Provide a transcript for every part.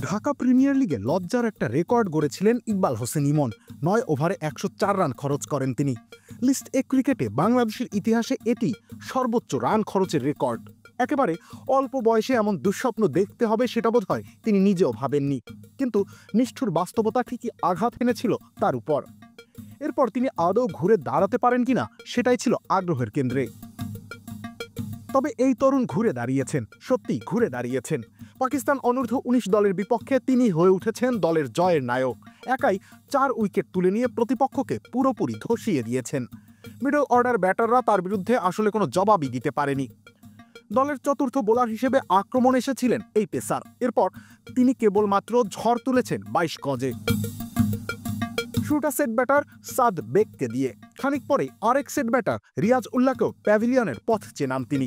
Dhaka premier লিগে লজ্জার একটা রেকর্ড গড়েছিলেন ইকবাল হোসেন ইমন। ৯ ওভারে ১০৪ রান খরচ করেন তিনি। লিস্ট এ ক্রিকেটে বাংলাদেশের ইতিহাসে এটি সর্বোচ্চ রান খরচের রেকর্ড। একেবারে অল্প বয়সে এমন দুঃস্বপ্ন দেখতে হবে সেটা বোধহয় তিনি নিজেও ভাবেননি, কিন্তু নিষ্ঠুর বাস্তবতা ঠিকই আঘাত এনেছিল তার উপর। এরপর তিনি আদৌ ঘুরে দাঁড়াতে পারেন কিনা সেটাই ছিল আগ্রহের কেন্দ্রে। তবে এই তরুণ ঘুরে দাঁড়িয়েছেন, সত্যি ঘুরে দাঁড়িয়েছেন। পাকিস্তান অনূর্ধ্ব-19 দলের বিপক্ষে তিনি হয়ে উঠেছেন দলের জয়ের নায়ক। একাই 4 উইকেট তুলে নিয়ে প্রতিপক্ষকে পুরোপুরি ধসিয়ে দিয়েছেন। মিডল অর্ডার ব্যাটাররা তার বিরুদ্ধে আসলে কোনো জবাবই দিতে পারেনি। দলের চতুর্থ বোলার হিসেবে আক্রমণ এসেছিলেন এই পেসার। এরপর তিনি কেবলমাত্র ঝড় তুলেছেন 22 গজে। শুরুটা সেট ব্যাটার সাদ বেগকে দিয়ে, খানিক পরে আরেক সেট ব্যাটার রিয়াজ উল্লাহকেও প্যাভিলিয়নের পথ চেনান তিনি।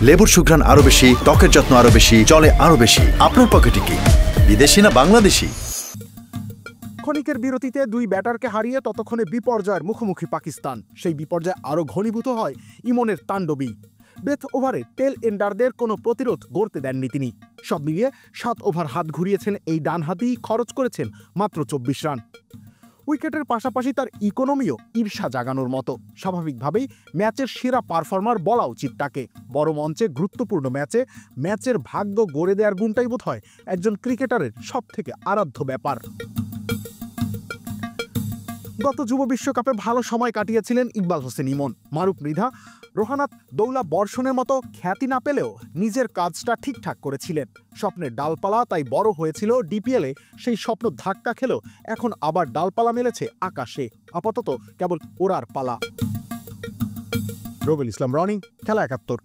লেবুর সুঘ্রাণ আরো বেশি, ত্বকের যত্ন আরো বেশি, চলে আরো বেশি। আপনার পকেটে কি বিদেশি না বাংলাদেশি? ক্ষণিকের বিরতিতে দুই ব্যাটারকে হারিয়ে ততক্ষণে বিপর্যয়ের মুখোমুখি পাকিস্তান। সেই বিপর্যয় আরও ঘনীভূত হয় ইমনের তাণ্ডবী। ডেথ ওভারে টেল এন্ডারদের কোনো প্রতিরোধ গড়তে দেননি তিনি। সব মিলিয়ে 7 ওভার হাত ঘুরিয়েছেন এই ডানহাতি, খরচ করেছেন মাত্র 24 রান। উইকেটের পাশাপাশি তার ইকোনমিও ঈর্ষা জাগানোর মতো। স্বাভাবিকভাবেই ম্যাচের সেরা পারফর্মার বলা উচিত তাকে। বড় মঞ্চে গুরুত্বপূর্ণ ম্যাচের ভাগ্য গড়ে দেওয়ার গুণটাই বোধহয় একজন ক্রিকেটারের সবথেকে আরাধ্য ব্যাপার। গত যুব বিশ্বকাপে ভালো সময় কাটিয়েছিলেন ইকবাল হোসেন ইমন। মারুফ মৃধা, রোহানাত দৌলা বর্ষণের মতো খ্যাতি না পেলেও নিজের কাজটা ঠিকঠাক করেছিলেন। স্বপ্নের ডালপালা তাই বড় হয়েছিল ডিপিএলে, সেই স্বপ্ন ধাক্কা খেলেও এখন আবার ডালপালা মেলেছে আকাশে। আপাতত কেবল ওড়ার পালা। রবিউল ইসলাম রনি, খেলা ৭১।